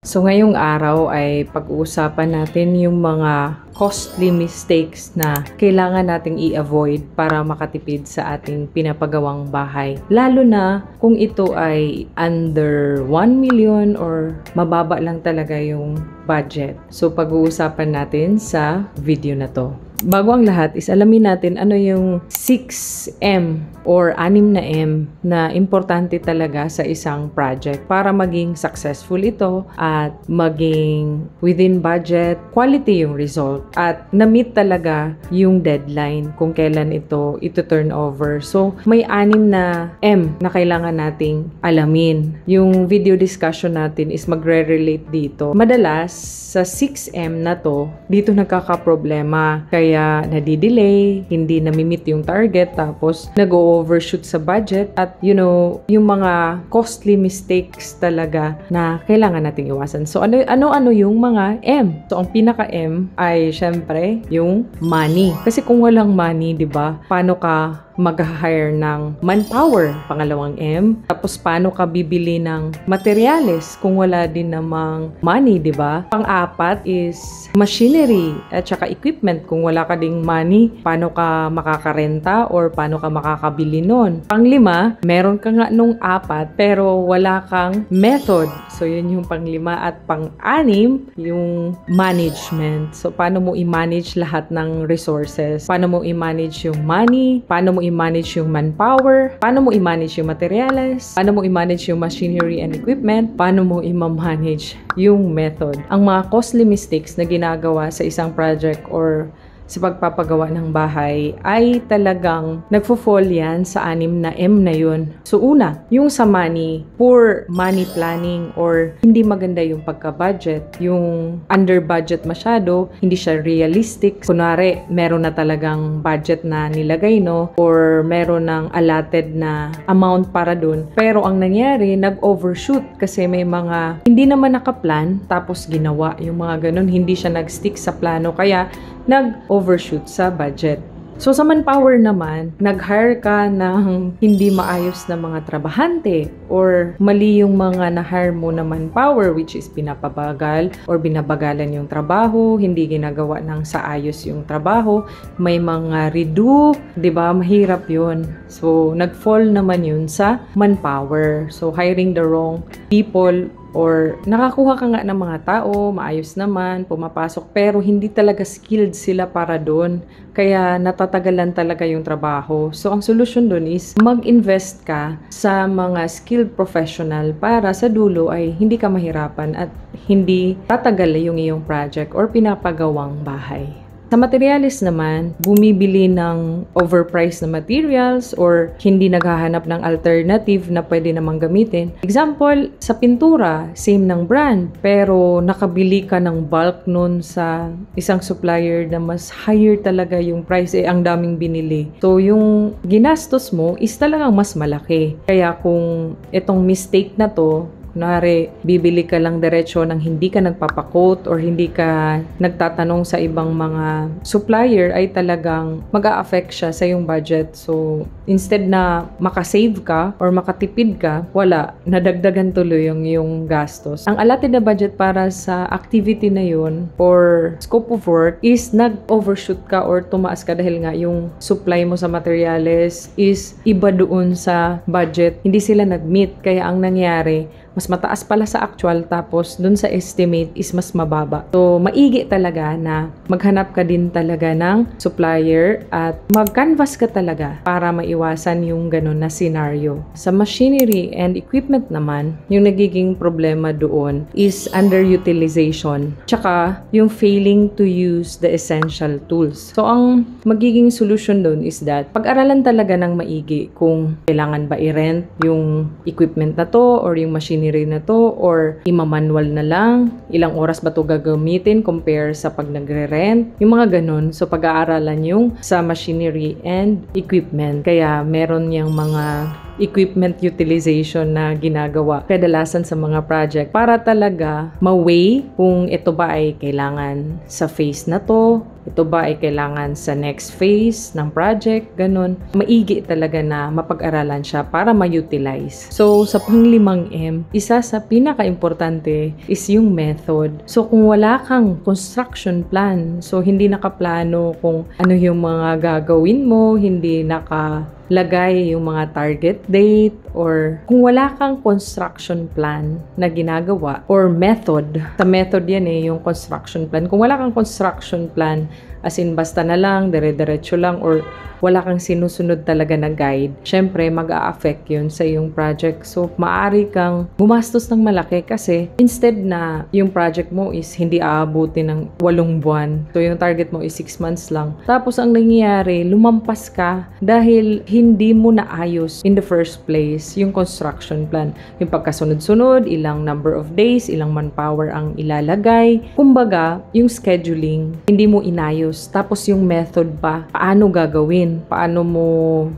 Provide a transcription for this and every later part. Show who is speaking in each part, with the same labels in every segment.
Speaker 1: So ngayong araw ay pag-uusapan natin yung mga costly mistakes na kailangan nating i-avoid para makatipid sa ating pinapagawang bahay. Lalo na kung ito ay under 1 million or mababa lang talaga yung budget. So pag-uusapan natin sa video na to. Bago ang lahat is alamin natin ano yung 6M or 6 na M na importante talaga sa isang project para maging successful ito at maging within budget, quality yung result at na-meet talaga yung deadline kung kailan ito turn over. So may 6 na M na kailangan nating alamin. Yung video discussion natin is magre-relate dito. Madalas sa 6M na to, dito nagkakaproblema. Kaya nadidelay, hindi nami-meet yung target, tapos nag-overshoot sa budget at yung mga costly mistakes talaga na kailangan nating iwasan. So ano yung mga M? So ang pinaka-M ay syempre yung money. Kasi kung walang money, 'di ba? Paano ka mag-hire ng manpower, pangalawang M. Tapos paano ka bibili ng materyales kung wala din namang money, di ba? Pang-apat is machinery at saka equipment. Kung wala ka ding money, paano ka makakarenta or paano ka makakabili nun? Pang-5, meron ka nga nung 4 pero wala kang method. So yun yung pang-5 at pang-6 yung management. So paano mo i-manage lahat ng resources? Paano mo i-manage yung money? Paano mo i-manage yung manpower, paano mo i-manage yung materials, paano mo i-manage yung machinery and equipment, paano mo i-manage yung method. Ang mga costly mistakes na ginagawa sa isang project or sa pagpapagawa ng bahay ay talagang nagfo-fall yan sa 6 na M na yun. So una, yung sa money, poor money planning or hindi maganda yung pagka-budget, yung under budget masyado, hindi siya realistic. Kunwari, meron na talagang budget na nilagay, no? Or meron ng allotted na amount para dun. Pero ang nangyari, nag-overshoot kasi may mga hindi naman nakaplan tapos ginawa yung mga ganun. Hindi siya nag-stick sa plano kaya nag-overshoot sa budget. So sa manpower naman, nag-hire ka ng hindi maayos na mga trabahante or mali yung mga na-hire mo na manpower which is pinapabagal or binabagalan yung trabaho, hindi ginagawa ng sa ayos yung trabaho, may mga redo, 'di ba? Mahirap 'yun. So nag-fall naman 'yun sa manpower. So hiring the wrong people or nakakuha ka nga ng mga tao, maayos naman, pumapasok, pero hindi talaga skilled sila para doon. Kaya natatagalan talaga yung trabaho. So, ang solusyon doon is mag-invest ka sa mga skilled professional para sa dulo ay hindi ka mahirapan at hindi tatagal yung iyong project or pinapagawang bahay. Sa materials naman, bumibili ng overpriced na materials or hindi naghahanap ng alternative na pwede namang gamitin. Example, sa pintura, same ng brand, pero nakabili ka ng bulk nun sa isang supplier na mas higher talaga yung price, ang daming binili. So, yung ginastos mo is talagang mas malaki. Kaya kung itong mistake na to, kunwari, bibili ka lang diretso ng hindi ka nagpapakot or hindi ka nagtatanong sa ibang mga supplier ay talagang mag-a-affect siya sa iyong budget. So, instead na makasave ka or makatipid ka, wala, nadagdagan tuloy yung gastos. Ang allotted na budget para sa activity na yun or scope of work is nag-overshoot ka or tumaas ka dahil nga yung supply mo sa materials is iba doon sa budget. Hindi sila nag-meet. Kaya ang nangyari, mas mataas pala sa actual tapos dun sa estimate is mas mababa. So, maigi talaga na maghanap ka din talaga ng supplier at mag-canvas ka talaga para maiwasan yung ganun na scenario. Sa machinery and equipment naman, yung nagiging problema doon is underutilization. Tsaka, yung failing to use the essential tools. So, ang magiging solution doon is that pag-aralan talaga ng maigi kung kailangan ba i-rent yung equipment na to or yung machinery na to or imamanual na lang, ilang oras ba to gagamitin compare sa pag nagre-rent, yung mga ganun. So pag-aaralan yung sa machinery and equipment. Kaya meron yung mga equipment utilization na ginagawa kadalasan sa mga project para talaga ma-weigh kung ito ba ay kailangan sa phase na to, ito ba ay kailangan sa next phase ng project, ganun. Maigi talaga na mapag-aralan siya para ma-utilize. So, sa pang-5 M, isa sa pinaka-importante is yung method. So, kung wala kang construction plan, so hindi nakaplano kung ano yung mga gagawin mo, hindi nakalagay yung mga target date, or kung wala kang construction plan na ginagawa or method, sa method yan yung construction plan. Kung wala kang construction plan, as in basta na lang, dire-diretso lang, or wala kang sinusunod talaga na guide, syempre mag-a-affect yun sa iyong project. So, maaari kang gumastos ng malaki kasi instead na yung project mo is hindi aabutin ng 8 buwan. So, yung target mo is 6 months lang. Tapos, ang nangyayari, lumampas ka dahil hindi mo naayos in the first place yung construction plan. Yung pagkasunod-sunod, ilang number of days, ilang manpower ang ilalagay. Kumbaga, yung scheduling, hindi mo inayos. Tapos, yung method pa, paano gagawin? Paano mo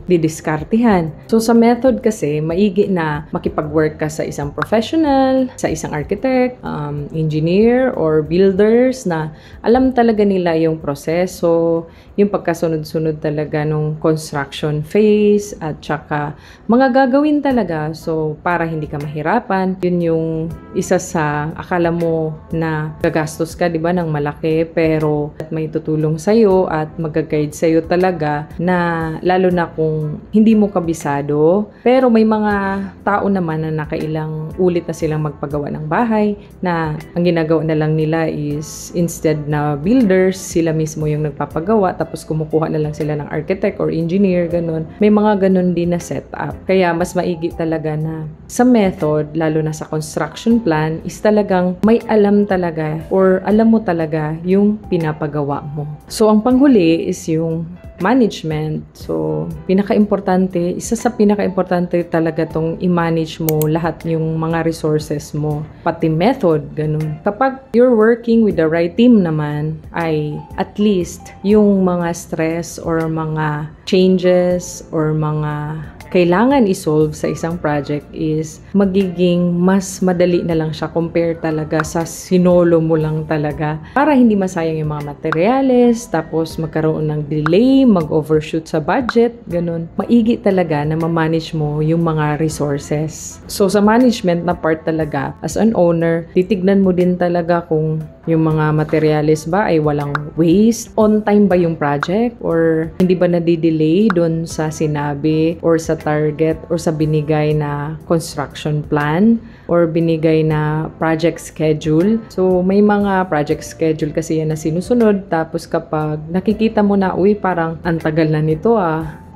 Speaker 1: didiskartihan? So, sa method kasi, maigi na makipag-work ka sa isang professional, sa isang architect, engineer, or builders na alam talaga nila yung proseso, yung pagkasunod-sunod talaga nung construction phase, at saka mga gagawin talaga. So, para hindi ka mahirapan, yun yung isa sa akala mo na gagastos ka, di ba, ng malaki, pero may tutulong sa'yo at mag-guide sa'yo talaga na lalo na kung hindi mo kabisado. Pero may mga tao naman na nakailang ulit na silang magpagawa ng bahay na ang ginagawa na lang nila is instead na builders, sila mismo yung nagpapagawa tapos kumukuha na lang sila ng architect or engineer, ganun. May mga ganun din na setup. Kaya mas maigi talaga na sa method, lalo na sa construction plan, is talagang may alam talaga or alam mo talaga yung pinapagawa mo. So, ang panghuli is yung management. So, isa sa pinaka-importante talaga tong i-manage mo lahat yung mga resources mo, pati method, ganun. Kapag you're working with the right team naman, ay at least yung mga stress or mga changes or mga kailangan i-solve sa isang project is magiging mas madali na lang siya compare talaga sa sinolo mo lang talaga para hindi masayang yung mga materyales, tapos magkaroon ng delay, mag-overshoot sa budget, ganun. Maigi talaga na ma-manage mo yung mga resources. So, sa management na part talaga, as an owner, titignan mo din talaga kung yung mga materyales ba ay walang waste, on time ba yung project, or hindi ba nadidelay doon sa sinabi or sa target or sa binigay na construction plan or binigay na project schedule. So, may mga project schedule kasi yan na sinusunod. Tapos kapag nakikita mo na, uy, parang ang tagal na nito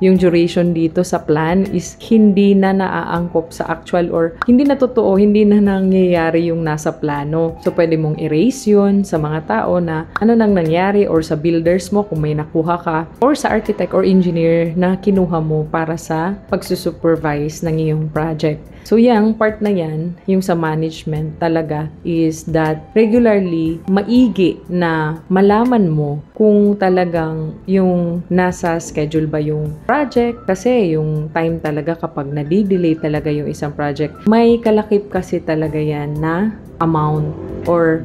Speaker 1: yung duration dito sa plan is hindi na naaangkop sa actual or hindi na totoo, hindi na nangyayari yung nasa plano. So, pwede mong erase yun sa mga tao na ano nang nangyari or sa builders mo kung may nakuha ka or sa architect or engineer na kinuha mo para sa pagsusupervise ng iyong project. So, yung part na yan, yung sa management talaga is that regularly, maigi na malaman mo kung talagang yung nasa schedule ba yung project. Kasi yung time talaga kapag nadidelay talaga yung isang project, may kalakip kasi talaga yan na amount or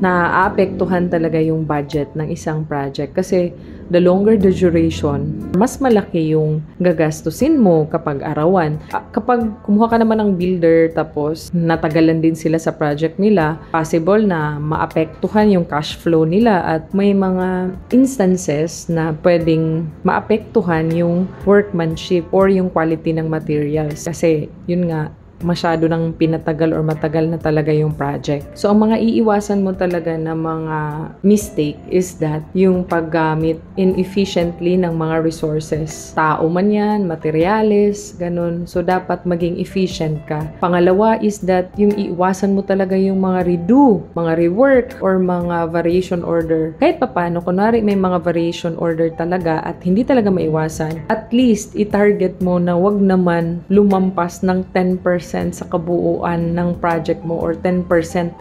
Speaker 1: naaapektuhan talaga yung budget ng isang project. Kasi the longer the duration, mas malaki yung gagastusin mo kapag arawan. Kapag kumuha ka naman ng builder tapos natagalan din sila sa project nila, possible na maapektuhan yung cash flow nila at may mga instances na pwedeng maapektuhan yung workmanship or yung quality ng materials. Kasi yun nga, masyado nang pinatagal or matagal na talaga yung project. So, ang mga iiwasan mo talaga na mga mistake is that yung paggamit inefficiently ng mga resources. Tao man yan, materyales, ganun. So, dapat maging efficient ka. Pangalawa is that yung iiwasan mo talaga yung mga redo, mga rework, or mga variation order. Kahit papano, kunwari may mga variation order talaga at hindi talaga maiwasan, at least i-target mo na wag naman lumampas ng 10% sa kabuuan ng project mo or 10%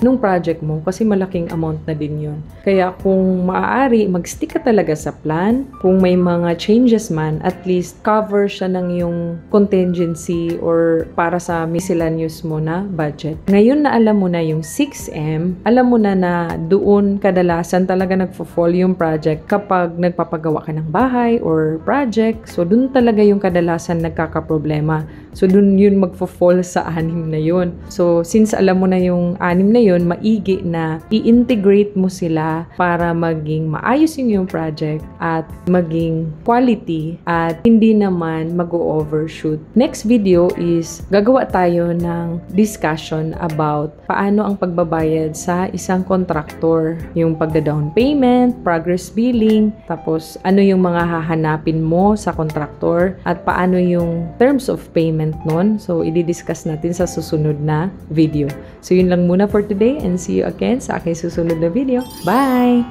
Speaker 1: ng project mo kasi malaking amount na din yun. Kaya kung maaari, mag-stick ka talaga sa plan. Kung may mga changes man, at least cover siya ng yung contingency or para sa miscellaneous mo na budget. Ngayon na alam mo na yung 6M, alam mo na doon kadalasan talaga nagfo-fall yung project kapag nagpapagawa ka ng bahay or project. So, doon talaga yung kadalasan nagkakaproblema. So, doon yun magfo-fall sa 6 na yun. So, since alam mo na yung 6 na yun, maigi na i-integrate mo sila para maging maayos yung project at maging quality at hindi naman mag-overshoot. Next video is gagawa tayo ng discussion about paano ang pagbabayad sa isang contractor. Yung pagda-down payment, progress billing, tapos ano yung mga hahanapin mo sa contractor at paano yung terms of payment nun. So, i-discuss natin sa susunod na video. So, yun lang muna for today and see you again sa aking susunod na video. Bye!